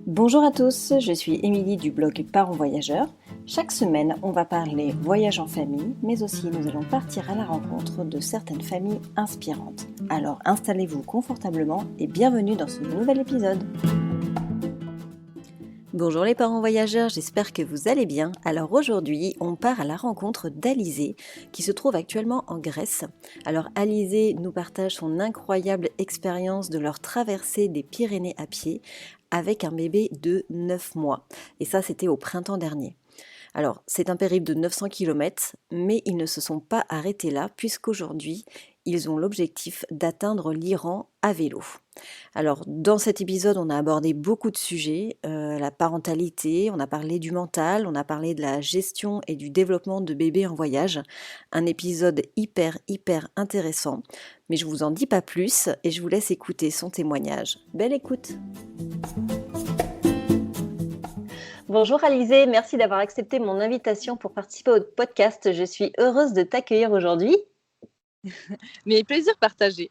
Bonjour à tous, je suis Émilie du blog Parents Voyageurs. Chaque semaine, on va parler voyage en famille, mais aussi nous allons partir à la rencontre de certaines familles inspirantes. Alors installez-vous confortablement et bienvenue dans ce nouvel épisode. Bonjour les parents voyageurs, j'espère que vous allez bien. Alors aujourd'hui, on part à la rencontre d'Alizée qui se trouve actuellement en Grèce. Alors Alizée nous partage son incroyable expérience de leur traversée des Pyrénées à pied avec un bébé de 9 mois. Et ça, c'était au printemps dernier. Alors, c'est un périple de 900 km, mais ils ne se sont pas arrêtés là, puisqu'aujourd'hui, ils ont l'objectif d'atteindre l'Iran à vélo. Alors, dans cet épisode, on a abordé beaucoup de sujets, la parentalité, on a parlé du mental, on a parlé de la gestion et du développement de bébés en voyage. Un épisode hyper intéressant, mais je vous en dis pas plus et je vous laisse écouter son témoignage. Belle écoute! Bonjour Alizée, merci d'avoir accepté mon invitation pour participer au podcast. Je suis heureuse de t'accueillir aujourd'hui. Mais plaisir partagé.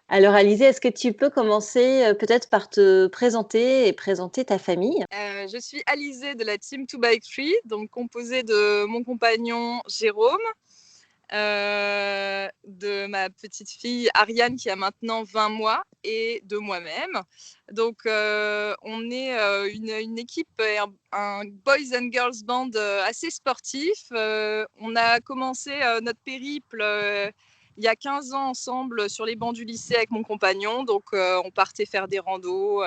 Alors Alizée, est-ce que tu peux commencer peut-être par te présenter et présenter ta famille? Je suis Alizée de la team 2x3, donc composée de mon compagnon Jérôme, de ma petite fille Ariane qui a maintenant 20 mois et de moi-même. Donc on est une équipe, un boys and girls band assez sportif. On a commencé notre périple il y a 15 ans ensemble sur les bancs du lycée avec mon compagnon. Donc on partait faire des randos,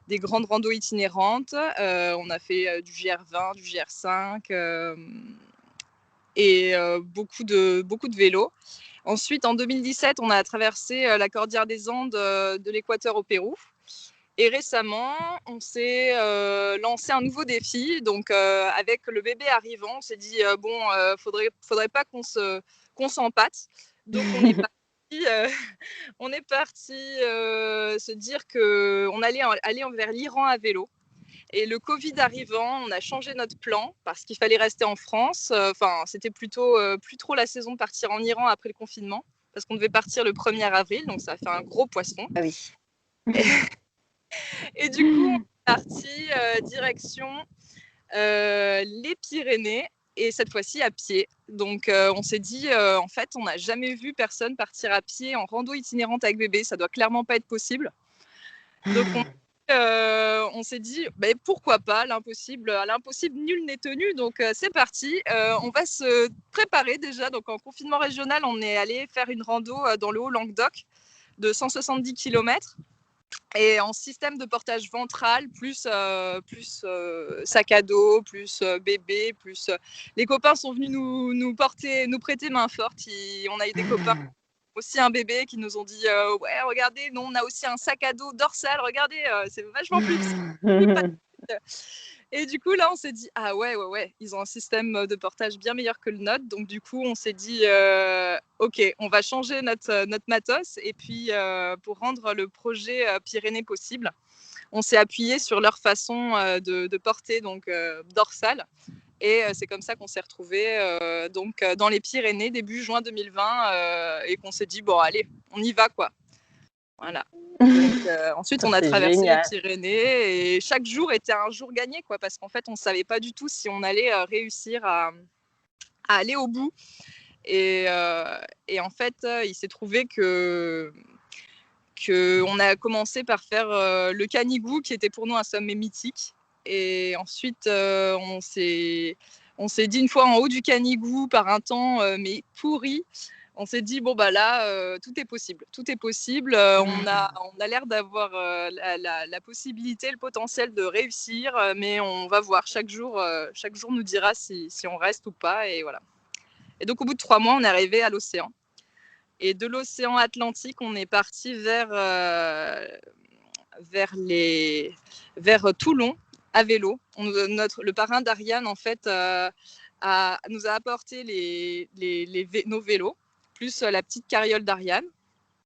des grandes randos itinérantes. On a fait du GR20, du GR5 et beaucoup de vélos. Ensuite, en 2017, on a traversé la cordillère des Andes de l'Équateur au Pérou. Et récemment, on s'est lancé un nouveau défi. Donc, avec le bébé arrivant, on s'est dit faudrait pas qu'on s'empâte. Donc, on est parti se dire qu'on allait aller vers l'Iran à vélo. Et le Covid arrivant, on a changé notre plan parce qu'il fallait rester en France. Enfin, c'était plutôt plus trop la saison de partir en Iran après le confinement parce qu'on devait partir le 1er avril, donc ça a fait un gros poisson. Ah oui. Et du coup, on est parti direction les Pyrénées et cette fois-ci à pied. Donc, on s'est dit, en fait, on n'a jamais vu personne partir à pied en rando itinérante avec bébé. Ça doit clairement pas être possible. Donc, on s'est dit, pourquoi pas, l'impossible, nul n'est tenu. Donc, c'est parti. On va se préparer déjà. Donc, en confinement régional, on est allé faire une rando dans le Haut-Languedoc de 170 km. Et en système de portage ventral, plus sac à dos, plus bébé, plus les copains sont venus nous prêter main forte. On a eu des copains aussi un bébé qui nous ont dit ouais regardez, nous on a aussi un sac à dos dorsal, regardez, c'est vachement plus pratique. Et du coup, là, on s'est dit, ah ouais, ils ont un système de portage bien meilleur que le nôtre. Donc, du coup, on s'est dit, OK, on va changer notre matos. Et puis, pour rendre le projet Pyrénées possible, on s'est appuyé sur leur façon de porter donc dorsale. Et c'est comme ça qu'on s'est retrouvés dans les Pyrénées début juin 2020 et qu'on s'est dit, bon, allez, on y va, quoi. Voilà. Donc, ensuite, on a traversé les Pyrénées et chaque jour était un jour gagné, quoi, parce qu'en fait, on ne savait pas du tout si on allait réussir à aller au bout. Et en fait, il s'est trouvé qu'on a commencé par faire le Canigou, qui était pour nous un sommet mythique. Et ensuite, on s'est dit une fois en haut du Canigou par un temps mais pourri, on s'est dit bon bah là tout est possible, on a l'air d'avoir la possibilité, le potentiel de réussir, mais on va voir, chaque jour nous dira si on reste ou pas. Et voilà. Et donc au bout de 3 mois, on est arrivé à l'océan, et de l'océan Atlantique on est parti vers Toulon à vélo. Le parrain d'Ariane en fait nous a apporté nos vélos plus la petite carriole d'Ariane.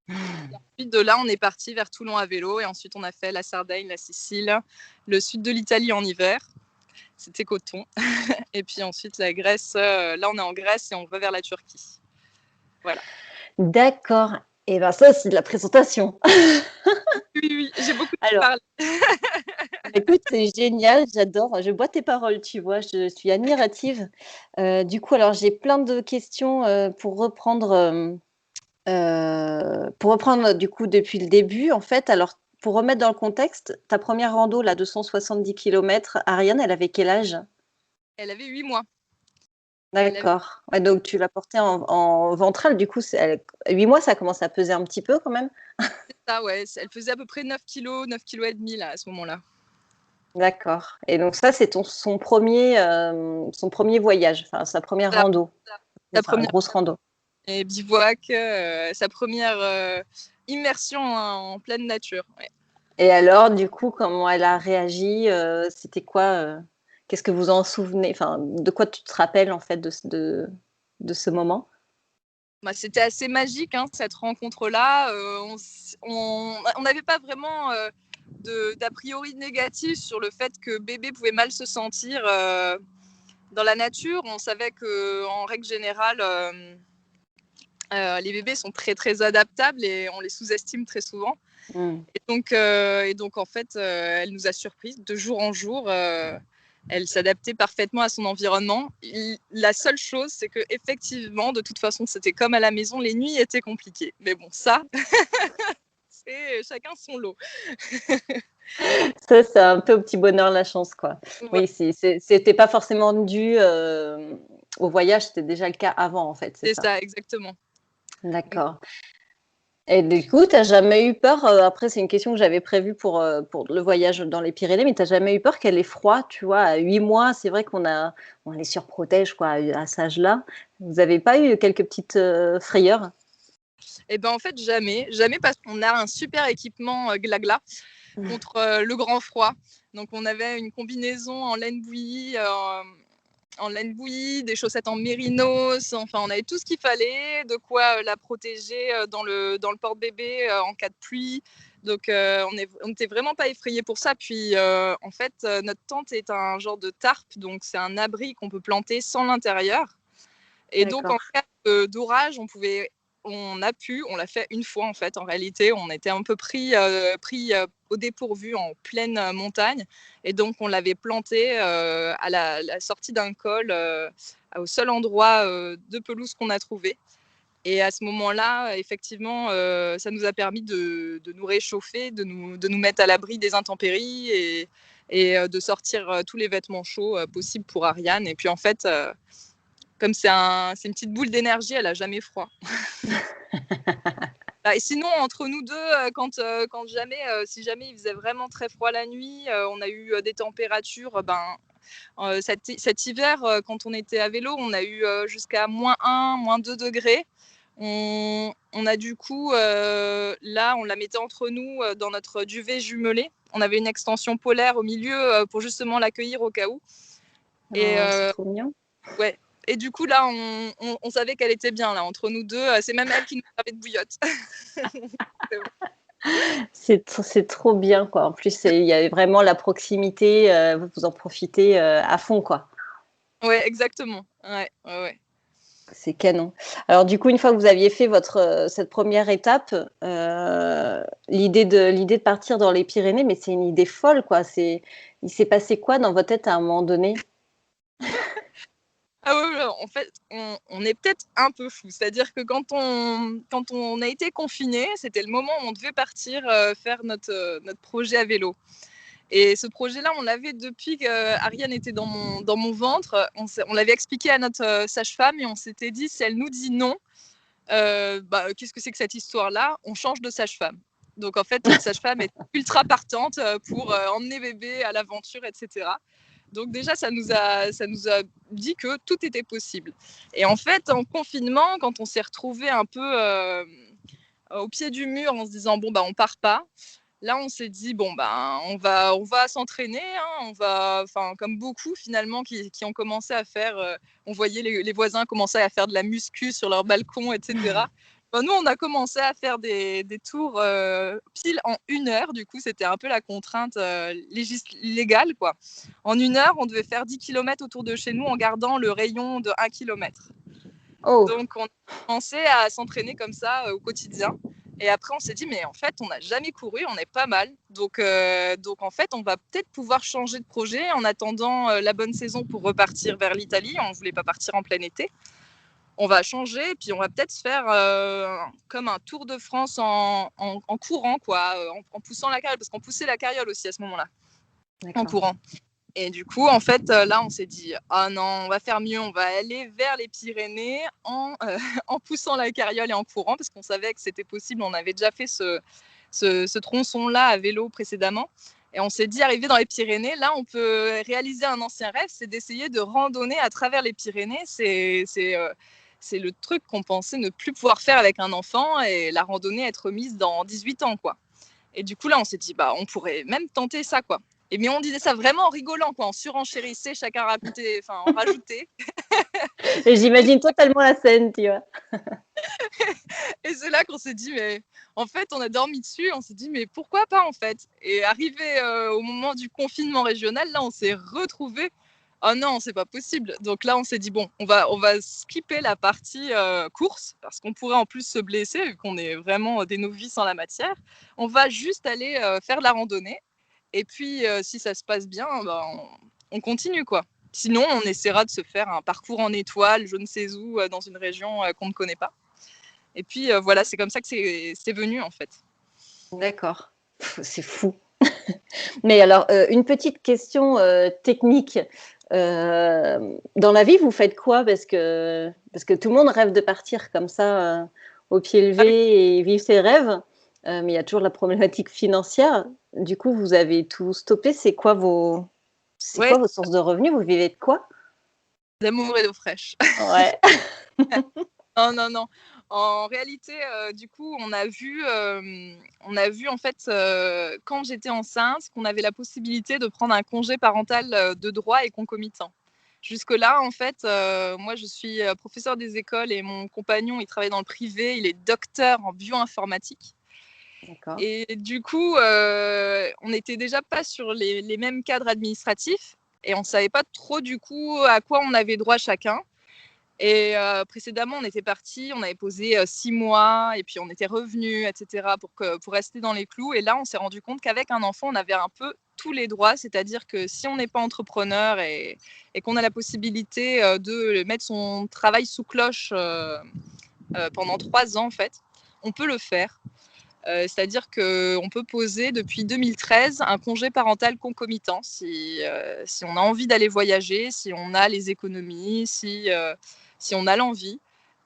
Et ensuite de là, on est parti vers Toulon à vélo, et ensuite on a fait la Sardaigne, la Sicile, le sud de l'Italie en hiver. C'était coton. Et puis ensuite la Grèce. Là, on est en Grèce et on va vers la Turquie. Voilà. D'accord. Et bien ça, c'est de la présentation. Oui, j'ai beaucoup de Alors, parler. écoute, c'est génial, j'adore, je bois tes paroles, tu vois? Je suis admirative. Du coup, alors j'ai plein de questions, pour reprendre du coup depuis le début, en fait. Alors, pour remettre dans le contexte, ta première rando là de 170 kilomètres, Ariane, elle avait quel âge? Elle avait 8 mois. Elle avait D'accord. Ouais, donc tu l'as portée en ventrale, du coup, 8 mois, ça commence à peser un petit peu quand même? ça, ouais, elle faisait à peu près 9 kilos, 9 kilos et demi là, à ce moment-là. D'accord, et donc ça, c'est son premier voyage, enfin sa première Ça, rando, c'est sa ça, première grosse rando? bivouac, sa première immersion en pleine nature. Ouais. Et alors, du coup, comment elle a réagi? C'était quoi, qu'est-ce que vous en souvenez? Enfin, de quoi tu te rappelles, en fait, de ce moment? Bah, c'était assez magique, hein, cette rencontre-là. On n'avait pas vraiment d'a priori négatif sur le fait que bébé pouvait mal se sentir dans la nature. On savait qu'en règle générale, les bébés sont très très adaptables et on les sous-estime très souvent. Mmh. Et donc en fait, elle nous a surpris de jour en jour. Elle s'adaptait parfaitement à son environnement. La seule chose, c'est que effectivement, de toute façon, c'était comme à la maison, les nuits étaient compliquées. Mais bon, ça, c'est chacun son lot. Ça, c'est un peu au petit bonheur la chance, quoi. Ouais, Oui, c'était pas forcément dû, au voyage, c'était déjà le cas avant, en fait, c'est c'est ça? ça, exactement. Donc, D'accord. Et du coup, tu as jamais eu peur, après c'est une question que j'avais prévue pour le voyage dans les Pyrénées, mais tu as jamais eu peur qu'elle ait froid, tu vois? À 8 mois, c'est vrai on les surprotège quoi, à cet âge-là. Vous avez pas eu quelques petites, frayeurs? et ben en fait, jamais, jamais parce qu'on a un super équipement Glagla contre le grand froid. Donc, on avait une combinaison en laine bouillie, des chaussettes en mérinos, enfin on avait tout ce qu'il fallait, de quoi la protéger dans le porte-bébé en cas de pluie. Donc on n'était vraiment pas effrayés pour ça. Puis en fait, notre tente est un genre de tarp, donc c'est un abri qu'on peut planter sans l'intérieur. Et donc en D'accord. cas d'orage, on l'a fait une fois en fait. En réalité, on était un peu pris au dépourvu en pleine montagne, et donc on l'avait planté à la sortie d'un col, au seul endroit de pelouse qu'on a trouvé. Et à ce moment-là, effectivement, ça nous a permis de nous réchauffer, de nous mettre à l'abri des intempéries et de sortir tous les vêtements chauds possibles pour Ariane. Et puis en fait, comme c'est une petite boule d'énergie, elle a jamais froid. Et sinon, entre nous deux, si jamais il faisait vraiment très froid la nuit, on a eu des températures. Cet hiver, quand on était à vélo, on a eu jusqu'à -1, -2 degrés. On a du coup, là, on la mettait entre nous dans notre duvet jumelé. On avait une extension polaire au milieu pour justement l'accueillir au cas où. Et Oh, c'est trop mignon. ouais. Et du coup, là, on savait qu'elle était bien, là, entre nous deux. C'est même elle qui nous servait de bouillotte. C'est trop bien, quoi. En plus, il y a vraiment la proximité, vous en profitez, à fond, quoi. Ouais, exactement. Ouais, ouais, ouais. C'est canon. Alors du coup, une fois que vous aviez fait cette première étape, l'idée de partir dans les Pyrénées, mais c'est une idée folle, quoi. Il s'est passé quoi dans votre tête à un moment donné? Ah ouais, ouais, en fait, on est peut-être un peu fou. C'est-à-dire que quand on a été confinés, c'était le moment où on devait partir faire notre projet à vélo. Et ce projet-là, on l'avait depuis qu'Ariane était dans mon ventre. On l'avait expliqué à notre sage-femme et on s'était dit, si elle nous dit non, qu'est-ce que c'est que cette histoire-là? On change de sage-femme. Donc en fait, notre sage-femme est ultra partante pour emmener bébé à l'aventure, etc. Donc déjà, ça nous a dit que tout était possible. Et en fait, en confinement, quand on s'est retrouvés un peu au pied du mur en se disant, bon, on part pas, là, on s'est dit, bon, on va s'entraîner, hein, enfin, comme beaucoup finalement qui ont commencé à faire, on voyait les voisins commencer à faire de la muscu sur leur balcon, etc. Nous, on a commencé à faire des tours pile en 1 heure. Du coup, c'était un peu la contrainte légale, quoi. En 1 heure, on devait faire 10 kilomètres autour de chez nous en gardant le rayon de 1 kilomètre. Oh! Donc, on a commencé à s'entraîner comme ça au quotidien. Et après, on s'est dit, mais en fait, on n'a jamais couru, on est pas mal. Donc, en fait, on va peut-être pouvoir changer de projet en attendant la bonne saison pour repartir vers l'Italie. On ne voulait pas partir en plein été. On va changer et puis on va peut-être se faire comme un tour de France en courant, quoi, en poussant la carriole, parce qu'on poussait la carriole aussi à ce moment-là, en courant. Et du coup, en fait, là, on s'est dit, ah non, on va faire mieux, on va aller vers les Pyrénées en poussant la carriole et en courant, parce qu'on savait que c'était possible. On avait déjà fait ce tronçon-là à vélo précédemment. Et on s'est dit, arrivé dans les Pyrénées, là, on peut réaliser un ancien rêve, c'est d'essayer de randonner à travers les Pyrénées. C'est le truc qu'on pensait ne plus pouvoir faire avec un enfant et la randonnée être mise dans 18 ans, quoi. Et du coup, là, on s'est dit, bah, on pourrait même tenter ça, quoi. Mais on disait ça vraiment en rigolant, quoi, en surenchérissait, chacun racontait, enfin, en rajoutait. Et j'imagine totalement la scène, tu vois. Et c'est là qu'on s'est dit, mais en fait, on a dormi dessus, on s'est dit, mais pourquoi pas, en fait. Et arrivé au moment du confinement régional, là, on s'est retrouvés. Oh non, c'est pas possible. Donc là, on s'est dit, bon, on va skipper la partie course, parce qu'on pourrait en plus se blesser, vu qu'on est vraiment des novices en la matière. On va juste aller faire de la randonnée. Et puis, si ça se passe bien, bah, on continue, quoi. Sinon, on essaiera de se faire un parcours en étoile, je ne sais où, dans une région qu'on ne connaît pas. Et puis, voilà, c'est comme ça que c'est venu, en fait. D'accord. C'est fou. Mais alors, une petite question technique. Dans la vie, vous faites quoi? Parce que tout le monde rêve de partir comme ça, au pied levé et vivre ses rêves. Mais il y a toujours la problématique financière. Du coup, vous avez tout stoppé. C'est quoi vos sources de revenus? Vous vivez de quoi? D'amour et d'eau fraîche. Ouais. Non. En réalité, du coup, on a vu en fait, quand j'étais enceinte, qu'on avait la possibilité de prendre un congé parental de droit et concomitant. Jusque-là, en fait, moi, je suis professeure des écoles et mon compagnon, il travaille dans le privé, il est docteur en bioinformatique. D'accord. Et du coup, on n'était déjà pas sur les mêmes cadres administratifs et on ne savait pas trop, du coup, à quoi on avait droit chacun. Et précédemment, on était partis, on avait posé 6 mois et puis on était revenus, etc., pour rester dans les clous. Et là, on s'est rendu compte qu'avec un enfant, on avait un peu tous les droits, c'est-à-dire que si on n'est pas entrepreneur et qu'on a la possibilité de mettre son travail sous cloche pendant 3 ans, en fait, on peut le faire. C'est-à-dire qu'on peut poser depuis 2013 un congé parental concomitant si on a envie d'aller voyager, si on a les économies, si on a l'envie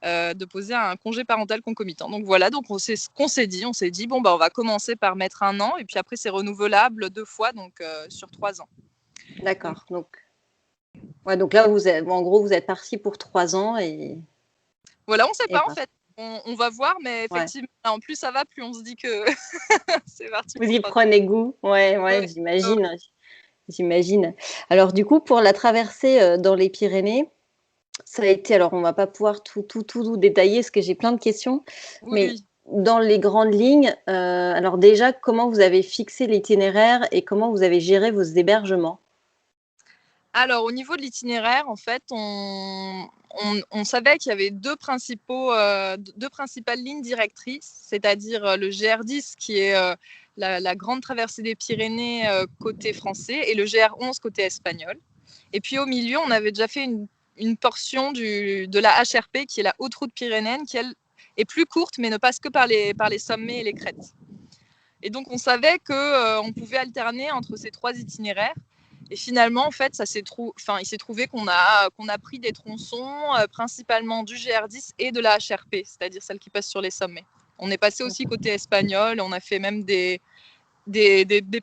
de poser un congé parental concomitant. Donc voilà, donc c'est ce qu'on s'est dit. On s'est dit, bon, bah, on va commencer par mettre 1 an et puis après, c'est renouvelable 2 fois, donc sur 3 ans. D'accord. Donc là, en gros, vous êtes parti pour 3 ans et. Voilà, on ne sait pas en fait. On va voir, mais effectivement, Ouais. en plus ça va, plus on se dit que c'est parti. Vous y prenez goût. Ouais, j'imagine. J'imagine. Alors du coup, pour la traversée dans les Pyrénées, ça a été, alors on va pas pouvoir tout détailler parce que j'ai plein de questions, mais Oui. dans les grandes lignes, alors déjà, comment vous avez fixé l'itinéraire et comment vous avez géré vos hébergements? Alors, au niveau de l'itinéraire, en fait, on savait qu'il y avait deux principales lignes directrices, c'est-à-dire le GR10 qui est la grande traversée des Pyrénées côté français et le GR11 côté espagnol. Et puis au milieu, on avait déjà fait une portion de la HRP qui est la Haute Route pyrénéenne, qui elle est plus courte mais ne passe que par les sommets et les crêtes. Et donc on savait qu'on pouvait alterner entre ces 3 itinéraires. Et finalement, en fait, il s'est trouvé qu'on a pris des tronçons principalement du GR10 et de la HRP, c'est-à-dire celle qui passe sur les sommets. On est passé aussi côté espagnol, on a fait même des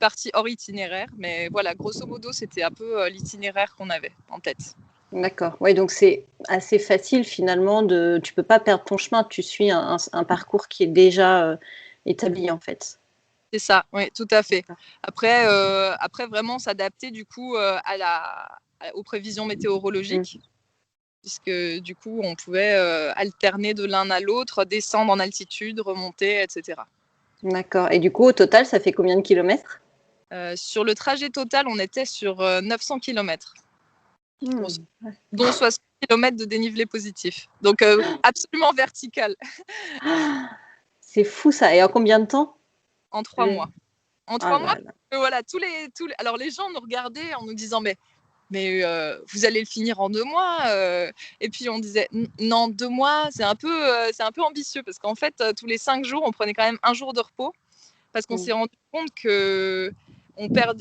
parties hors itinéraire, mais voilà, grosso modo, c'était un peu l'itinéraire qu'on avait en tête. D'accord. Oui, donc c'est assez facile finalement tu peux pas perdre ton chemin, tu suis un parcours qui est déjà établi en fait. C'est ça, oui, tout à fait. Après, vraiment s'adapter du coup aux prévisions météorologiques. Puisque du coup, on pouvait alterner de l'un à l'autre, descendre en altitude, remonter, etc. D'accord. Et du coup, au total, ça fait combien de kilomètres? Sur le trajet total, on était sur 900 km, dont 60 km de dénivelé positif. Donc, absolument vertical. C'est fou ça. Et en combien de temps? En 3 mois. En Ah 3 mois, là là. voilà, alors les gens nous regardaient en nous disant mais vous allez le finir en 2 mois et puis on disait non, 2 mois, c'est un peu ambitieux parce qu'en fait, tous les 5 jours, on prenait quand même un jour de repos parce qu'on s'est rendu compte que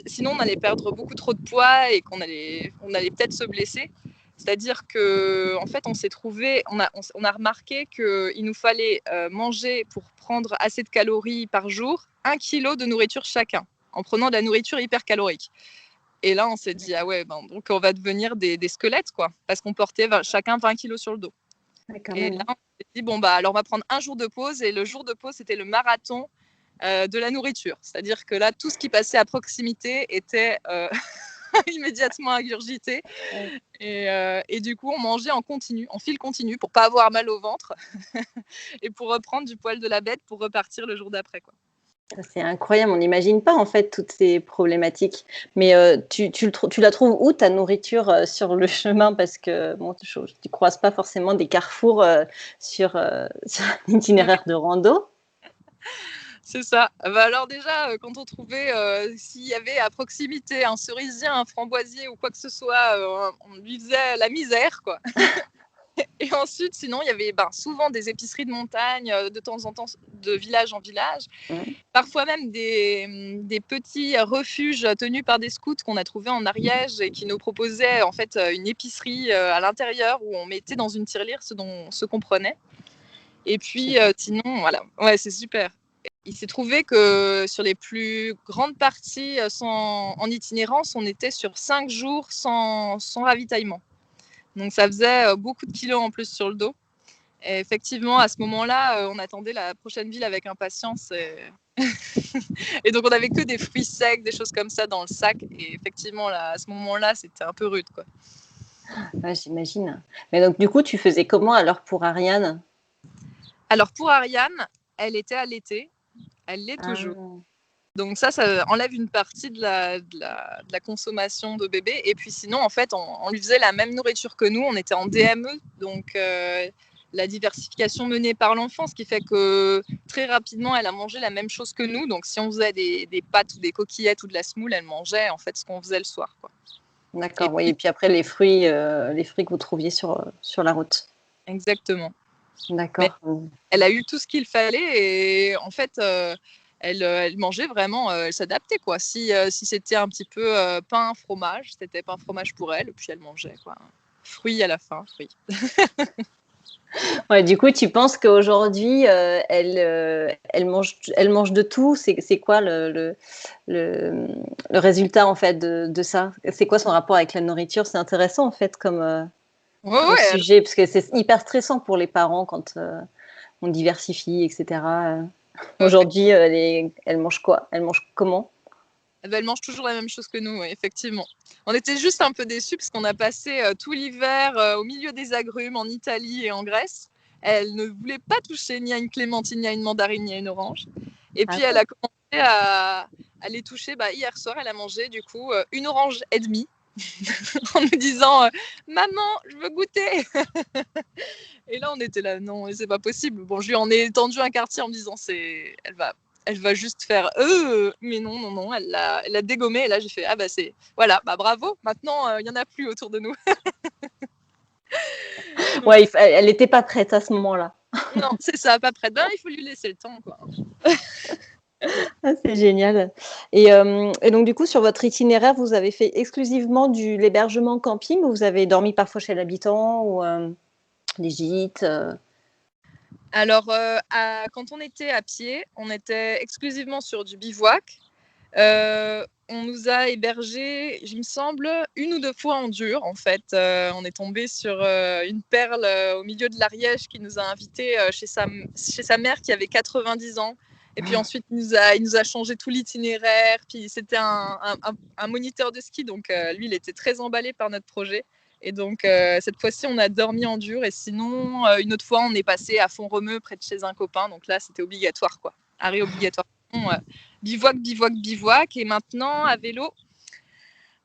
sinon on allait perdre beaucoup trop de poids et on allait peut-être se blesser. C'est-à-dire que en fait, on a remarqué qu'il nous fallait manger pour prendre assez de calories par jour, 1 kilo de nourriture chacun, en prenant de la nourriture hyper calorique. Et là, on s'est dit, ah ouais, donc on va devenir des squelettes, quoi, parce qu'on portait chacun 20 kilos sur le dos. Et là, on s'est dit, bon, bah, alors on va prendre un jour de pause. Et le jour de pause, c'était le marathon de la nourriture. C'est-à-dire que là, tout ce qui passait à proximité était immédiatement ingurgité. Et du coup, on mangeait en fil continu pour pas avoir mal au ventre et pour reprendre du poil de la bête pour repartir le jour d'après, quoi. C'est incroyable, on n'imagine pas en fait toutes ces problématiques. Mais tu la trouves où ta nourriture sur le chemin? Parce que bon, tu croises pas forcément des carrefours sur un itinéraire de rando. C'est ça. Bah alors déjà, quand on trouvait s'il y avait à proximité un cerisier, un framboisier ou quoi que ce soit, on lui faisait la misère, quoi. Et ensuite, sinon, il y avait souvent des épiceries de montagne, de temps en temps, de village en village. Parfois même des petits refuges tenus par des scouts qu'on a trouvés en Ariège et qui nous proposaient en fait une épicerie à l'intérieur où on mettait dans une tirelire ce qu'on prenait. Et puis sinon, voilà, ouais, c'est super. Il s'est trouvé que sur les plus grandes parties en itinérance, on était sur 5 jours sans ravitaillement. Donc ça faisait beaucoup de kilos en plus sur le dos. Et effectivement, à ce moment-là, on attendait la prochaine ville avec impatience. Et donc on n'avait que des fruits secs, des choses comme ça dans le sac. Et effectivement, là, à ce moment-là, c'était un peu rude, quoi. Ouais, j'imagine. Mais donc du coup, tu faisais comment alors pour Ariane? Alors pour Ariane, elle était allaitée. Elle l'est toujours. Donc ça enlève une partie de la consommation de bébé. Et puis sinon, en fait, on lui faisait la même nourriture que nous. On était en DME, donc la diversification menée par l'enfant, ce qui fait que très rapidement, elle a mangé la même chose que nous. Donc si on faisait des pâtes ou des coquillettes ou de la semoule, elle mangeait en fait ce qu'on faisait le soir, quoi. D'accord, oui. Et puis après les fruits que vous trouviez sur la route. Exactement. Mais D'accord. elle a eu tout ce qu'il fallait et en fait, elle mangeait vraiment, elle s'adaptait, quoi. Si c'était un petit peu pain, fromage, c'était pain, fromage pour elle, puis elle mangeait, quoi. Fruits à la fin, fruits. Ouais, du coup, tu penses qu'aujourd'hui, elle mange de tout? C'est quoi le résultat en fait de ça? C'est quoi son rapport avec la nourriture? C'est intéressant en fait Ouais, comme ouais, sujet, parce que c'est hyper stressant pour les parents quand on diversifie, etc. ouais. Aujourd'hui, elle mange quoi? Elle mange comment? Elle mange toujours la même chose que nous, ouais, effectivement. On était juste un peu déçus parce qu'on a passé tout l'hiver au milieu des agrumes en Italie et en Grèce. Elle ne voulait pas toucher ni à une clémentine, ni à une mandarine, ni à une orange. Et Ah puis elle ouais. a commencé à les toucher. Hier soir, elle a mangé du coup une orange et demie en nous disant maman, je veux goûter. Et là, on était là, non, c'est pas possible. Bon, je lui en ai tendu un quartier en me disant elle va juste faire mais non, non, non, elle l'a dégommé. Et là, j'ai fait, ah bah c'est, voilà, bah bravo. Maintenant, il y en a plus autour de nous. Donc, Ouais, elle n'était pas prête à ce moment-là. non, c'est ça, pas prête. Ben, il faut lui laisser le temps, quoi. Ah, c'est génial. Et donc, du coup, sur votre itinéraire, vous avez fait exclusivement l'hébergement camping ou vous avez dormi parfois chez l'habitant ou des gîtes Alors, quand on était à pied, on était exclusivement sur du bivouac. On nous a hébergés, il me semble, 1 ou 2 fois en dur, en fait. On est tombé sur une perle au milieu de l'Ariège qui nous a invités chez sa mère qui avait 90 ans. Et puis ensuite, il nous a changé tout l'itinéraire. Puis c'était un moniteur de ski, donc lui, il était très emballé par notre projet. Et donc, cette fois-ci, on a dormi en dur. Et sinon, une autre fois, on est passé à Font-Romeu, près de chez un copain. Donc là, c'était obligatoire, quoi. Arrêt obligatoire. Bivouac, bivouac, bivouac. Et maintenant, à vélo,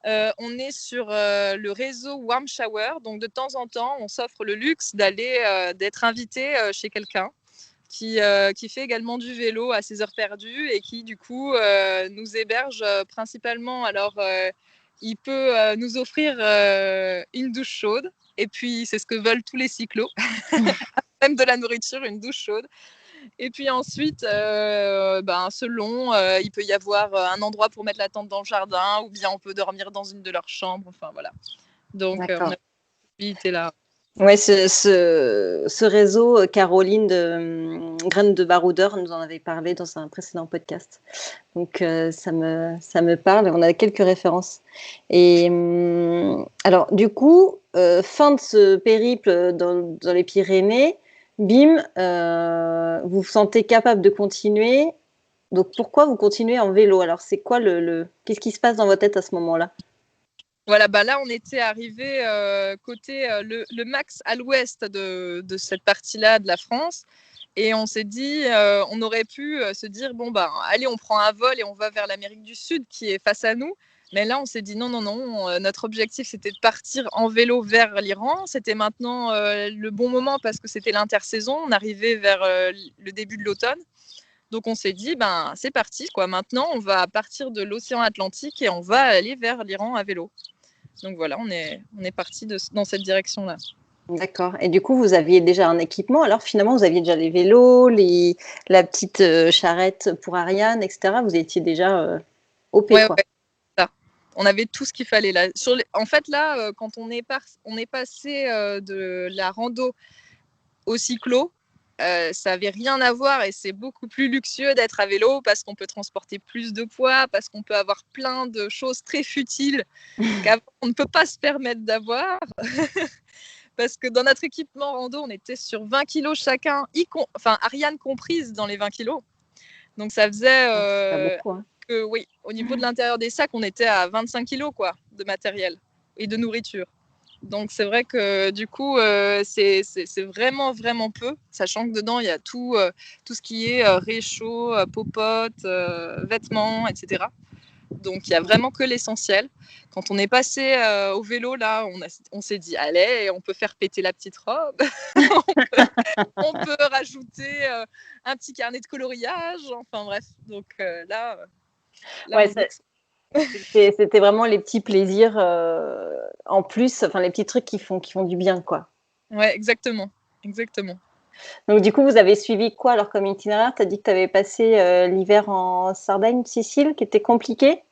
on est sur le réseau Warm Shower. Donc, de temps en temps, on s'offre le luxe d'être invité chez quelqu'un. qui fait également du vélo à ses heures perdues et qui, du coup, nous héberge principalement. Alors, il peut nous offrir une douche chaude. Et puis, c'est ce que veulent tous les cyclos. Même de la nourriture, une douche chaude. Et puis ensuite, selon, il peut y avoir un endroit pour mettre la tente dans le jardin, ou bien on peut dormir dans une de leurs chambres. Enfin, voilà. Donc, on a possibilité là. Ouais, ce réseau, Caroline de Graines de Baroudeur nous en avait parlé dans un précédent podcast. Donc, ça me parle. On a quelques références. Et alors, du coup, fin de ce périple dans les Pyrénées, bim, vous vous sentez capable de continuer. Donc, pourquoi vous continuez en vélo? Alors, c'est quoi qu'est-ce qui se passe dans votre tête à ce moment-là? Voilà, là, on était arrivé côté le max à l'ouest de cette partie-là de la France. Et on s'est dit, on aurait pu se dire, allez, on prend un vol et on va vers l'Amérique du Sud qui est face à nous. Mais là, on s'est dit non, notre objectif, c'était de partir en vélo vers l'Iran. C'était maintenant le bon moment parce que c'était l'intersaison. On arrivait vers le début de l'automne. Donc, on s'est dit, c'est parti, quoi. Maintenant, on va partir de l'océan Atlantique et on va aller vers l'Iran à vélo. Donc voilà, on est parti dans cette direction-là. D'accord. Et du coup, vous aviez déjà un équipement. Alors finalement, vous aviez déjà les vélos, la petite charrette pour Ariane, etc. Vous étiez déjà OP, quoi. Ouais, ça. On avait tout ce qu'il fallait là. En fait, là, quand on est passé de la rando au cyclo, ça n'avait rien à voir et c'est beaucoup plus luxueux d'être à vélo parce qu'on peut transporter plus de poids, parce qu'on peut avoir plein de choses très futiles qu'avant on ne peut pas se permettre d'avoir. Parce que dans notre équipement rando, on était sur 20 kilos chacun, Ariane comprise dans les 20 kilos. Donc ça faisait pas beaucoup, hein. que, oui, au niveau de l'intérieur des sacs, on était à 25 kilos quoi, de matériel et de nourriture. Donc c'est vrai que du coup, c'est vraiment, vraiment peu, sachant que dedans, il y a tout ce qui est réchaud, popote, vêtements, etc. Donc il y a vraiment que l'essentiel. Quand on est passé au vélo, là, on s'est dit, allez, on peut faire péter la petite robe, on peut rajouter un petit carnet de coloriage, enfin bref. Donc là Ouais, c'était vraiment les petits plaisirs en plus, enfin les petits trucs qui font du bien, quoi. Ouais, exactement. Donc du coup, vous avez suivi quoi alors comme itinéraire? Tu as dit que tu avais passé l'hiver en Sardaigne, Sicile, qui était compliqué?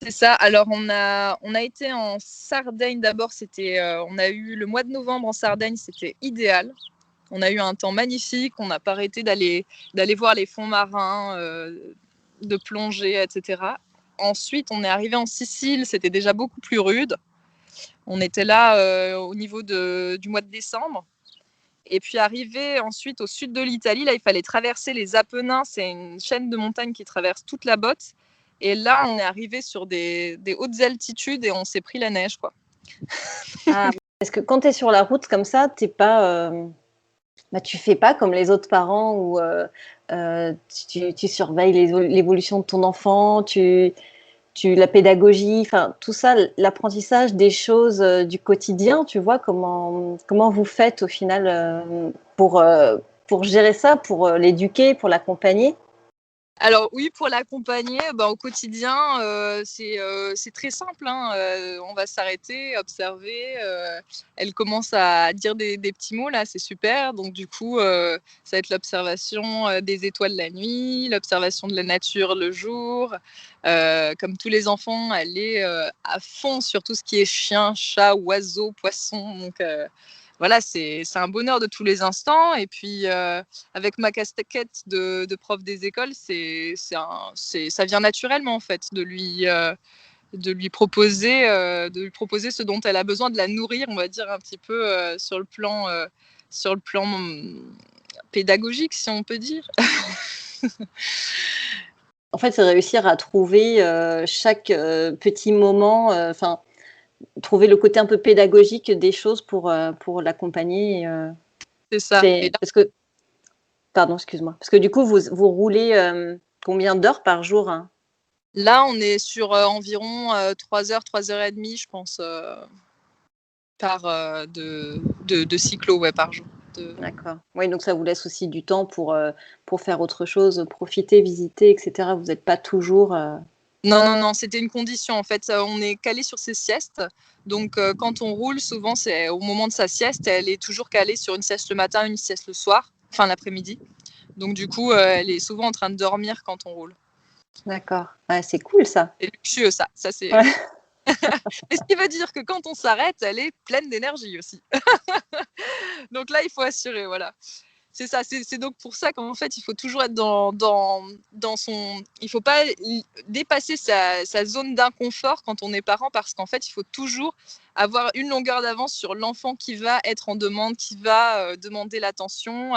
C'est ça. Alors on a été en Sardaigne d'abord. On a eu le mois de novembre en Sardaigne, c'était idéal. On a eu un temps magnifique. On n'a pas arrêté d'aller voir les fonds marins, de plonger, etc. Ensuite, on est arrivé en Sicile. C'était déjà beaucoup plus rude. On était là au niveau du mois de décembre. Et puis arrivé ensuite au sud de l'Italie, là, il fallait traverser les Apennins. C'est une chaîne de montagnes qui traverse toute la botte. Et là, on est arrivé sur des hautes altitudes et on s'est pris la neige, quoi. Ah, parce que quand tu es sur la route comme ça, t'es pas, tu fais pas comme les autres parents où tu surveilles l'évolution de ton enfant, la pédagogie, enfin tout ça, l'apprentissage des choses du quotidien, tu vois, comment vous faites au final pour gérer ça, pour l'éduquer, pour l'accompagner? Alors oui, pour l'accompagner, au quotidien, c'est très simple, hein. On va s'arrêter, observer. Elle commence à dire des petits mots, là, c'est super. Donc du coup, ça va être l'observation des étoiles la nuit, l'observation de la nature le jour. Comme tous les enfants, elle est à fond sur tout ce qui est chien, chat, oiseau, poisson. Donc voilà, c'est un bonheur de tous les instants. Et puis, avec ma casquette de prof des écoles, ça vient naturellement, en fait, de lui proposer ce dont elle a besoin, de la nourrir, on va dire, un petit peu sur le plan pédagogique, si on peut dire. En fait, c'est réussir à trouver chaque petit moment, trouver le côté un peu pédagogique des choses pour l'accompagner. C'est ça. Parce que, pardon, excuse-moi. Parce que du coup, vous roulez combien d'heures par jour, hein? Là, on est sur environ 3 heures, 3h30, je pense, de cyclo, ouais, par jour. D'accord. Oui, donc ça vous laisse aussi du temps pour faire autre chose, profiter, visiter, et cetera. Vous n'êtes pas toujours, Non, non, non, c'était une condition en fait. On est calé sur ses siestes. Donc quand on roule, souvent c'est au moment de sa sieste, elle est toujours calée sur une sieste le matin, une sieste le soir, enfin l'après-midi. Donc du coup, elle est souvent en train de dormir quand on roule. D'accord. Ouais, c'est cool ça. C'est luxueux ça. Ça c'est. Ouais. Et ce qui veut dire que quand on s'arrête, elle est pleine d'énergie aussi. Donc là, il faut assurer, voilà. C'est ça, c'est donc pour ça qu'en fait, il faut toujours être dans son. Il ne faut pas dépasser sa zone d'inconfort quand on est parent, parce qu'en fait, il faut toujours avoir une longueur d'avance sur l'enfant qui va être en demande, qui va demander l'attention,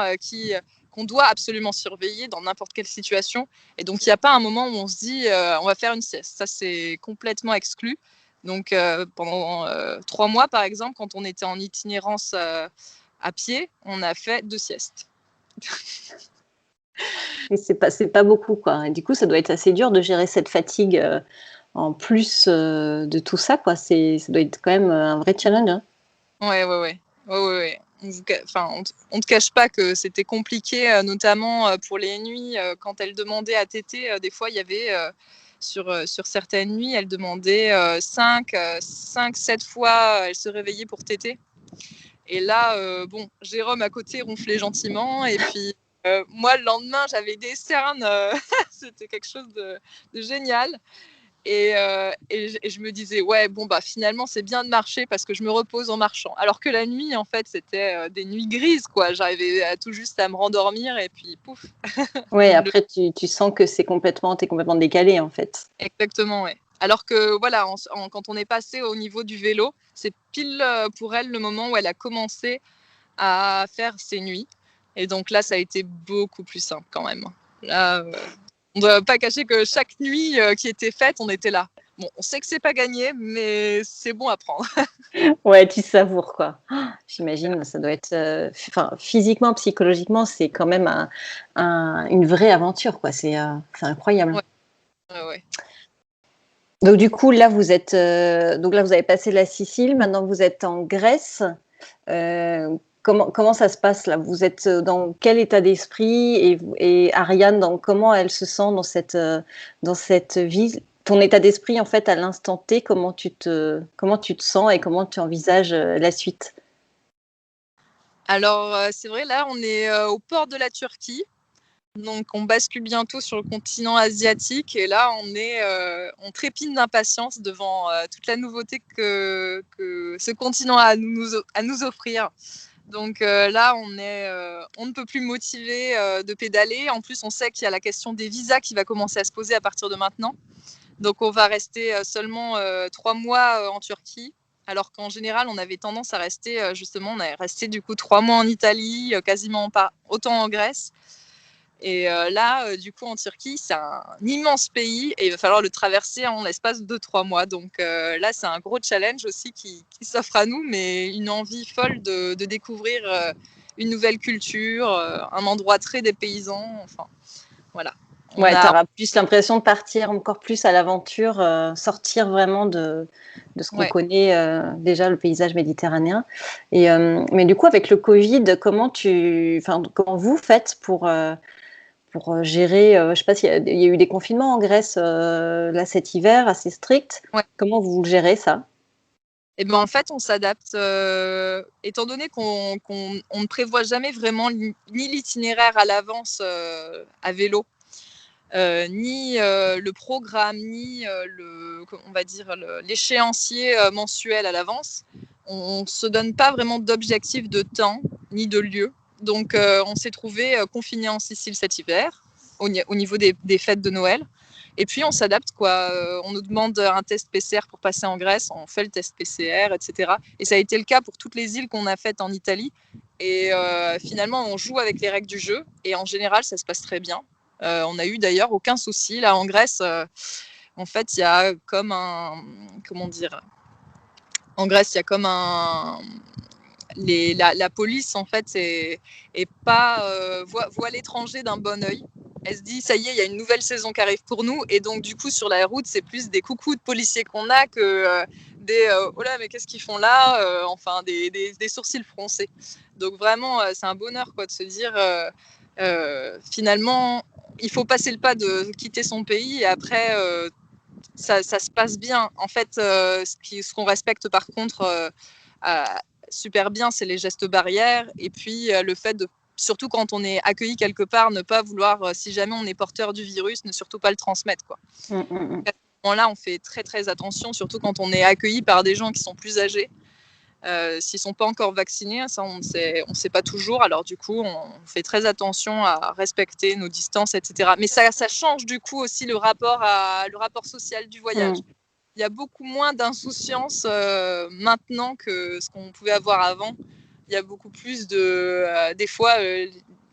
qu'on doit absolument surveiller dans n'importe quelle situation. Et donc, il n'y a pas un moment où on se dit on va faire une sieste. Ça, c'est complètement exclu. Donc, pendant 3 mois, par exemple, quand on était en itinérance à pied, on a fait 2 siestes. Et c'est pas beaucoup, quoi. Et du coup, ça doit être assez dur de gérer cette fatigue en plus de tout ça, quoi. Ça doit être quand même un vrai challenge. Hein. Ouais, ouais, ouais. Ouais, ouais, ouais. On te cache pas que c'était compliqué, notamment pour les nuits, quand elle demandait à téter. Des fois, il y avait sur certaines nuits, elle demandait 5, 7 fois, elle se réveillait pour téter. Et là, bon, Jérôme à côté ronflait gentiment. Et puis, moi, le lendemain, j'avais des cernes. C'était quelque chose de génial. Et je me disais, ouais, bon, bah finalement, c'est bien de marcher parce que je me repose en marchant. Alors que la nuit, en fait, c'était des nuits grises, quoi. J'arrivais tout juste à me rendormir et puis pouf. Ouais, après, tu sens que t'es complètement décalé, en fait. Exactement, ouais. Alors que voilà, quand on est passé au niveau du vélo, c'est pile pour elle le moment où elle a commencé à faire ses nuits. Et donc là, ça a été beaucoup plus simple quand même. Là, on ne doit pas cacher que chaque nuit qui était faite, on était là. Bon, on sait que c'est pas gagné, mais c'est bon à prendre. Ouais, tu savoures, quoi. J'imagine, ça doit être, physiquement, psychologiquement, c'est quand même une vraie aventure, quoi. C'est incroyable. Ouais, ouais, ouais. Donc du coup, là, donc là, vous avez passé la Sicile. Maintenant, vous êtes en Grèce. Comment ça se passe là? Vous êtes dans quel état d'esprit et Ariane, comment elle se sent dans cette vie? Ton état d'esprit, en fait, à l'instant T, comment tu te sens et comment tu envisages la suite? Alors, c'est vrai, là, on est au port de la Turquie. Donc, on bascule bientôt sur le continent asiatique. Et là, on trépine d'impatience devant toute la nouveauté que ce continent a à nous offrir. Donc là, on ne peut plus motiver de pédaler. En plus, on sait qu'il y a la question des visas qui va commencer à se poser à partir de maintenant. Donc, on va rester seulement 3 mois en Turquie. Alors qu'en général, on avait tendance à rester, justement, on est resté du coup 3 mois en Italie, quasiment pas autant en Grèce. Et là, du coup, en Turquie, c'est un immense pays et il va falloir le traverser en l'espace de 3 mois. Donc là, c'est un gros challenge aussi qui s'offre à nous, mais une envie folle de découvrir une nouvelle culture, un endroit très dépaysant. Enfin, voilà. On Ouais, tu a, auras plus l'impression de partir encore plus à l'aventure, sortir vraiment de ce qu'on ouais. connaît déjà, le paysage méditerranéen. Mais du coup, avec le Covid, comment vous faites pour gérer, je ne sais pas il y a eu des confinements en Grèce là cet hiver assez stricts. Ouais. Comment vous le gérez ça? Et ben en fait, on s'adapte, étant donné qu'on ne prévoit jamais vraiment ni l'itinéraire à l'avance à vélo. Ni le programme, ni on va dire l'échéancier mensuel à l'avance. On ne se donne pas vraiment d'objectif de temps ni de lieu. Donc, on s'est trouvé confiné en Sicile cet hiver, au niveau des fêtes de Noël. Et puis, on s'adapte, quoi. On nous demande un test PCR pour passer en Grèce, on fait le test PCR, etc. Et ça a été le cas pour toutes les îles qu'on a faites en Italie. Et finalement, on joue avec les règles du jeu. Et en général, ça se passe très bien. On n'a eu d'ailleurs aucun souci. Là, en Grèce, en fait, il y a comme un. Comment dire? En Grèce, il y a comme un. La police, en fait, est pas, voit l'étranger d'un bon oeil. Elle se dit, ça y est, il y a une nouvelle saison qui arrive pour nous. Et donc, du coup, sur la route, c'est plus des coucous de policiers qu'on a que oh là, mais qu'est-ce qu'ils font là, enfin des sourcils froncés. Donc vraiment, c'est un bonheur quoi, de se dire finalement, il faut passer le pas de quitter son pays et après, ça se passe bien. En fait, ce qu'on respecte par contre super bien, c'est les gestes barrières et puis le fait de, surtout quand on est accueilli quelque part, ne pas vouloir, si jamais on est porteur du virus, ne surtout pas le transmettre, quoi. À ce moment-là, on fait très très attention, surtout quand on est accueilli par des gens qui sont plus âgés. S'ils ne sont pas encore vaccinés, ça on ne sait pas toujours. Alors du coup, on fait très attention à respecter nos distances, etc. Mais ça change du coup aussi le rapport social du voyage. Il y a beaucoup moins d'insouciance maintenant que ce qu'on pouvait avoir avant. Il y a beaucoup plus de... des fois,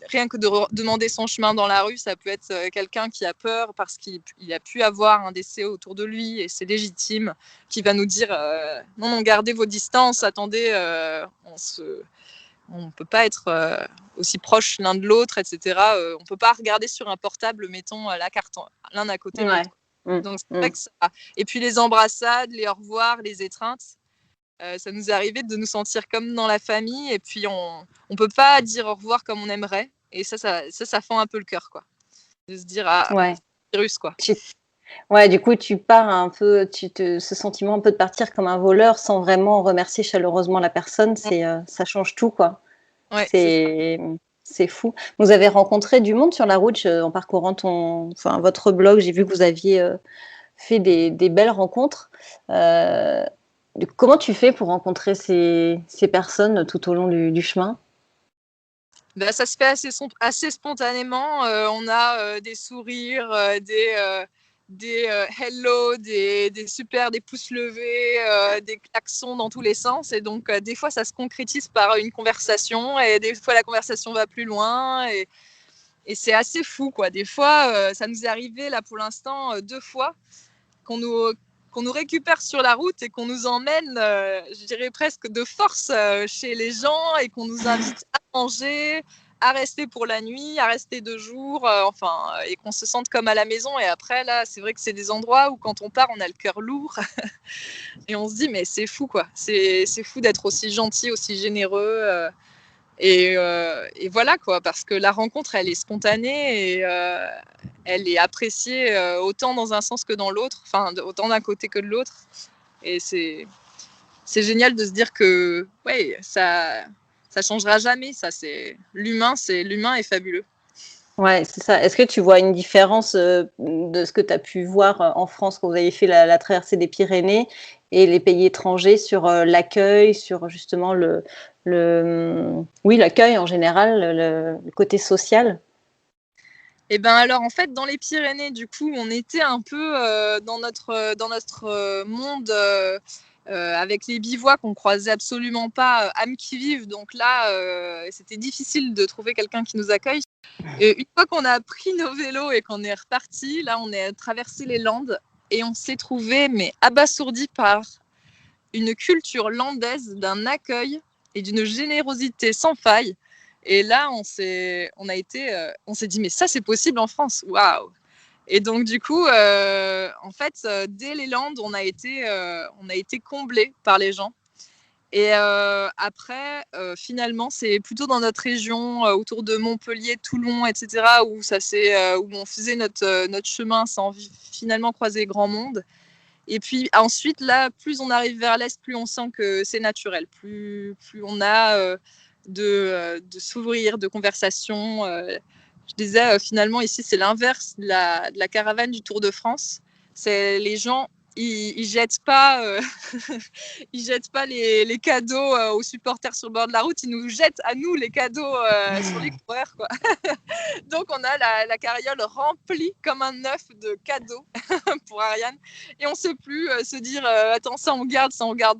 rien que de demander son chemin dans la rue, ça peut être quelqu'un qui a peur parce qu'il a pu avoir un décès autour de lui et c'est légitime, qui va nous dire non, gardez vos distances, attendez, on ne peut pas être aussi proches l'un de l'autre, etc. On ne peut pas regarder sur un portable, mettons la carte l'un à côté de l'autre. Donc c'est vrai que ça... Et puis les embrassades, les au revoir, les étreintes, ça nous est arrivé de nous sentir comme dans la famille et puis on peut pas dire au revoir comme on aimerait et ça fend un peu le cœur quoi, de se dire virus quoi. Du coup tu pars un peu, ce sentiment un peu de partir comme un voleur sans vraiment remercier chaleureusement la personne, ça change tout quoi. C'est fou. Vous avez rencontré du monde sur la route en parcourant votre blog. J'ai vu que vous aviez fait des belles rencontres. Comment tu fais pour rencontrer ces personnes tout au long du chemin? Ça se fait assez spontanément. On a des sourires, des hello, des pouces levés, des klaxons dans tous les sens. Et donc, des fois, ça se concrétise par une conversation et des fois, la conversation va plus loin. Et c'est assez fou, quoi. Des fois, ça nous est arrivé, là, pour l'instant, 2 fois qu'on nous récupère sur la route et qu'on nous emmène, je dirais presque de force chez les gens et qu'on nous invite à manger, à rester pour la nuit, à rester 2 jours, et qu'on se sente comme à la maison. Et après, là, c'est vrai que c'est des endroits où quand on part, on a le cœur lourd et on se dit, mais c'est fou, quoi. C'est fou d'être aussi gentil, aussi généreux. Et voilà quoi, parce que la rencontre, elle est spontanée et elle est appréciée autant dans un sens que dans l'autre, enfin autant d'un côté que de l'autre. Et c'est génial de se dire que ça changera jamais. Ça, l'humain est fabuleux. Ouais, c'est ça. Est-ce que tu vois une différence de ce que tu as pu voir en France quand vous avez fait la traversée des Pyrénées et les pays étrangers sur l'accueil, sur justement l'accueil en général, le côté social? Et ben alors en fait dans les Pyrénées du coup on était un peu dans notre monde avec les bivouacs qu'on croisait absolument pas âme qui vive, donc là c'était difficile de trouver quelqu'un qui nous accueille. Et une fois qu'on a pris nos vélos et qu'on est reparti, là on a traversé les Landes et on s'est trouvé mais abasourdi par une culture landaise, d'un accueil et d'une générosité sans faille. Et là, on s'est dit, mais ça, c'est possible en France. Waouh! Et donc, du coup, en fait, dès les Landes, on a été comblés par les gens. Et après, finalement, c'est plutôt dans notre région, autour de Montpellier, Toulon, etc., où on faisait notre chemin sans finalement croiser grand monde. Et puis ensuite, là, plus on arrive vers l'Est, plus on sent que c'est naturel, plus on a de s'ouvrir, de conversation. Je disais, finalement, ici, c'est l'inverse de la caravane du Tour de France. C'est les gens, ils jettent pas, ils jettent pas les cadeaux aux supporters sur le bord de la route, ils nous jettent à nous les cadeaux sur les coureurs, quoi. Donc, on a la carriole remplie comme un œuf de cadeaux pour Ariane. Et on ne sait plus se dire attends, ça on garde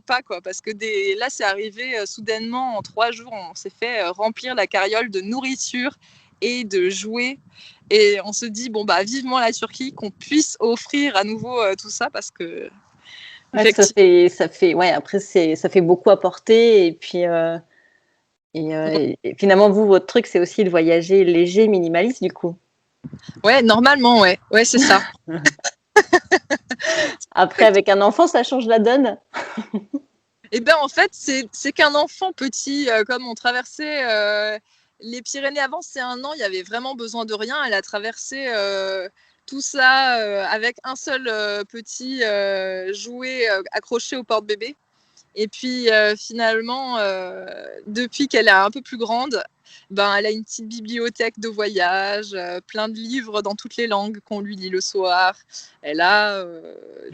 pas, quoi. Parce que là, c'est arrivé soudainement en 3 jours, on s'est fait remplir la carriole de nourriture et de jouets. Et on se dit, bon, bah, vivement la Turquie, qu'on puisse offrir à nouveau tout ça parce que. Ouais, après, ça fait beaucoup apporter. Et puis. Et finalement, votre truc, c'est aussi de voyager léger, minimaliste, du coup. Ouais, normalement, ouais, c'est ça. Après, avec un enfant, ça change la donne. Eh ben en fait, c'est qu'un enfant petit, comme on traversait les Pyrénées avant ses 1 an, il y avait vraiment besoin de rien. Elle a traversé tout ça avec un seul petit jouet accroché au porte-bébé. Et puis finalement, depuis qu'elle est un peu plus grande, ben, elle a une petite bibliothèque de voyage, plein de livres dans toutes les langues qu'on lui lit le soir. Elle a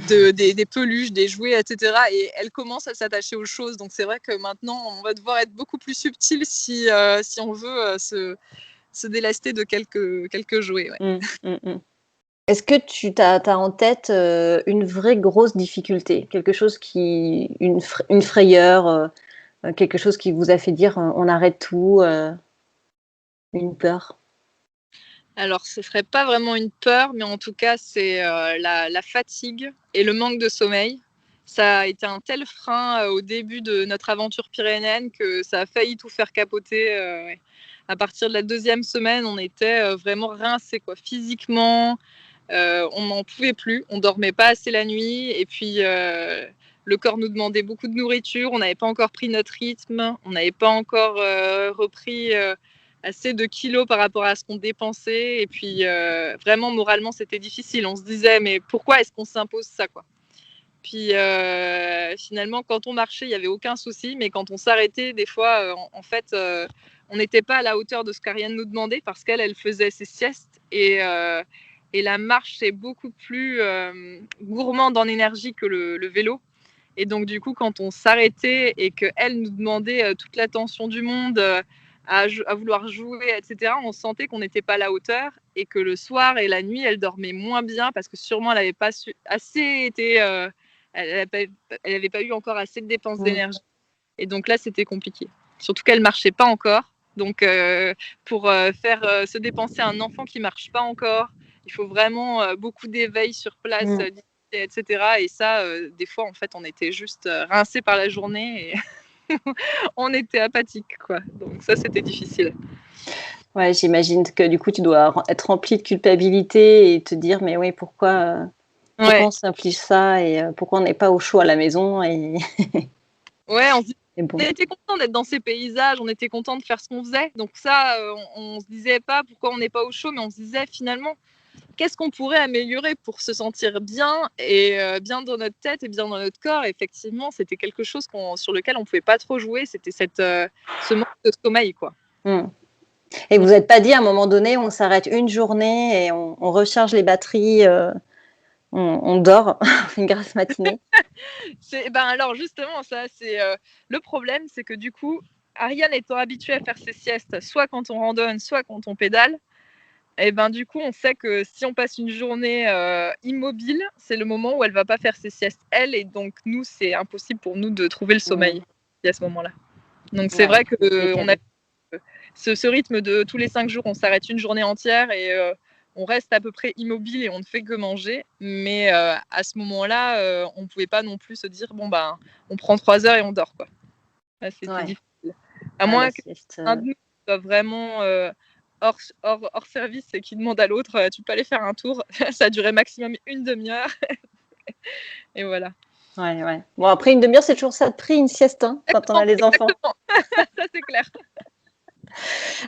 des peluches, des jouets, etc. Et elle commence à s'attacher aux choses. Donc c'est vrai que maintenant, on va devoir être beaucoup plus subtil si on veut se délester de quelques jouets. Ouais. Est-ce que tu as en tête une vraie grosse difficulté, quelque chose une frayeur, quelque chose qui vous a fait dire on arrête tout, une peur? Alors, ce serait pas vraiment une peur, mais en tout cas, c'est la fatigue et le manque de sommeil. Ça a été un tel frein au début de notre aventure pyrénéenne que ça a failli tout faire capoter. Ouais. À partir de la 2e semaine, on était vraiment rincés, quoi, physiquement. On n'en pouvait plus, on dormait pas assez la nuit, et puis le corps nous demandait beaucoup de nourriture, on n'avait pas encore pris notre rythme, on n'avait pas encore repris assez de kilos par rapport à ce qu'on dépensait, et puis vraiment moralement c'était difficile. On se disait mais pourquoi est-ce qu'on s'impose ça, quoi. Puis finalement quand on marchait il n'y avait aucun souci, mais quand on s'arrêtait des fois en fait on n'était pas à la hauteur de ce qu'Ariane nous demandait, parce qu'elle faisait ses siestes, et la marche c'est beaucoup plus gourmande en énergie que le vélo. Et donc du coup quand on s'arrêtait et qu'elle nous demandait toute l'attention du monde, à vouloir jouer, etc., on sentait qu'on n'était pas à la hauteur, et que le soir et la nuit elle dormait moins bien, parce que sûrement elle n'avait pas assez été elle n'avait pas eu encore assez de dépenses d'énergie. Et donc là, c'était compliqué. Surtout qu'elle ne marchait pas encore. Donc, pour faire se dépenser un enfant qui ne marche pas encore, il faut vraiment beaucoup d'éveil sur place, etc. Et ça, des fois, en fait, on était juste rincés par la journée et on était apathique, quoi. Donc ça, c'était difficile. Ouais, j'imagine que du coup, tu dois être rempli de culpabilité et te dire, mais oui, pourquoi on s'inflige ça, et pourquoi on n'est pas au chaud à la maison, et... Ouais, on était content d'être dans ces paysages, on était content de faire ce qu'on faisait. Donc ça, on se disait pas pourquoi on n'est pas au chaud, mais on se disait finalement, qu'est-ce qu'on pourrait améliorer pour se sentir bien, et bien dans notre tête et bien dans notre corps. Et effectivement, c'était quelque chose sur lequel on pouvait pas trop jouer, c'était ce manque de sommeil, quoi. Et vous n'êtes pas dit à un moment donné, on s'arrête une journée et on recharge les batteries, on dort, on fait une grasse matinée? Alors justement, ça, c'est le problème, c'est que du coup, Ariane étant habituée à faire ses siestes, soit quand on randonne, soit quand on pédale, et du coup, on sait que si on passe une journée immobile, c'est le moment où elle va pas faire ses siestes, elle, et donc nous, c'est impossible pour nous de trouver le sommeil à ce moment-là. Donc c'est vrai qu'on a ce rythme de tous les 5 jours, on s'arrête une journée entière, et on reste à peu près immobile et on ne fait que manger. Mais à ce moment-là, on ne pouvait pas non plus se dire, bon, on prend 3 heures et on dort, quoi. Là, c'était difficile. À moins qu'un de nous soit vraiment hors service et qui demande à l'autre, tu peux aller faire un tour. Ça a duré maximum une demi-heure. Et voilà. Ouais. Bon, après, une demi-heure, c'est toujours ça de prix, une sieste, hein, quand on a les enfants. Ça, c'est clair.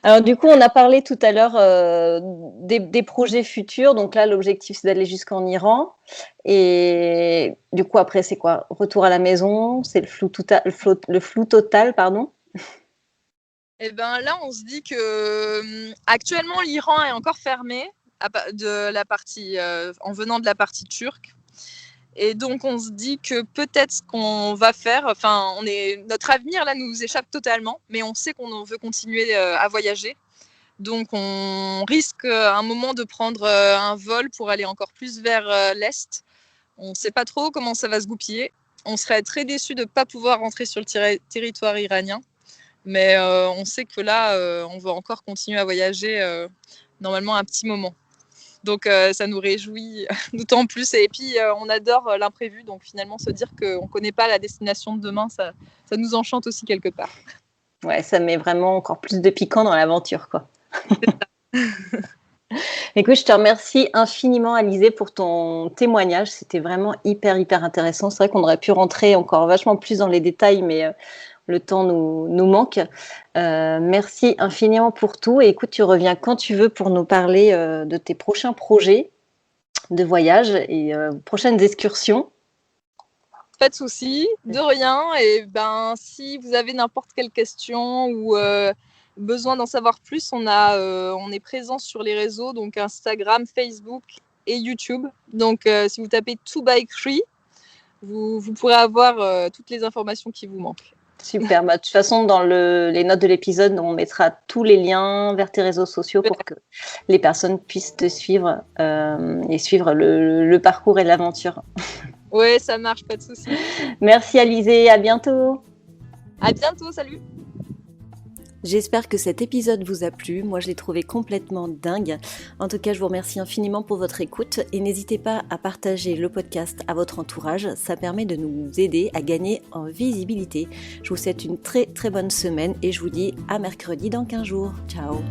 Alors du coup, on a parlé tout à l'heure des projets futurs. Donc là, l'objectif, c'est d'aller jusqu'en Iran. Et du coup, après, c'est quoi? Retour à la maison? C'est le flou total, pardon. Et là, on se dit que actuellement, l'Iran est encore fermé de la partie, en venant de la partie turque. Et donc, on se dit que peut-être ce qu'on va faire, notre avenir là nous échappe totalement, mais on sait qu'on veut continuer à voyager. Donc, on risque à un moment de prendre un vol pour aller encore plus vers l'Est. On ne sait pas trop comment ça va se goupiller. On serait très déçus de ne pas pouvoir rentrer sur le territoire iranien. Mais on sait que là, on va encore continuer à voyager normalement un petit moment. Donc ça nous réjouit d'autant plus. Et puis on adore l'imprévu. Donc finalement, se dire qu'on ne connaît pas la destination de demain, ça nous enchante aussi quelque part. Ouais, ça met vraiment encore plus de piquant dans l'aventure, quoi. Écoute, je te remercie infiniment, Alizée, pour ton témoignage. C'était vraiment hyper intéressant. C'est vrai qu'on aurait pu rentrer encore vachement plus dans les détails, mais le temps nous manque. Merci infiniment pour tout. Et écoute, tu reviens quand tu veux pour nous parler de tes prochains projets de voyage et prochaines excursions. Pas de souci, de rien. Et ben, si vous avez n'importe quelle question ou besoin d'en savoir plus, on est présent sur les réseaux, donc Instagram, Facebook et YouTube. Donc, si vous tapez 2Bike3, vous pourrez avoir toutes les informations qui vous manquent. Super. De toute façon, dans les notes de l'épisode, on mettra tous les liens vers tes réseaux sociaux pour que les personnes puissent te suivre et suivre le parcours et l'aventure. Ouais, ça marche, pas de souci. Merci Alizée, à bientôt. À bientôt, salut. J'espère que cet épisode vous a plu, moi je l'ai trouvé complètement dingue. En tout cas, je vous remercie infiniment pour votre écoute et n'hésitez pas à partager le podcast à votre entourage, ça permet de nous aider à gagner en visibilité. Je vous souhaite une très bonne semaine et je vous dis à mercredi dans 15 jours. Ciao.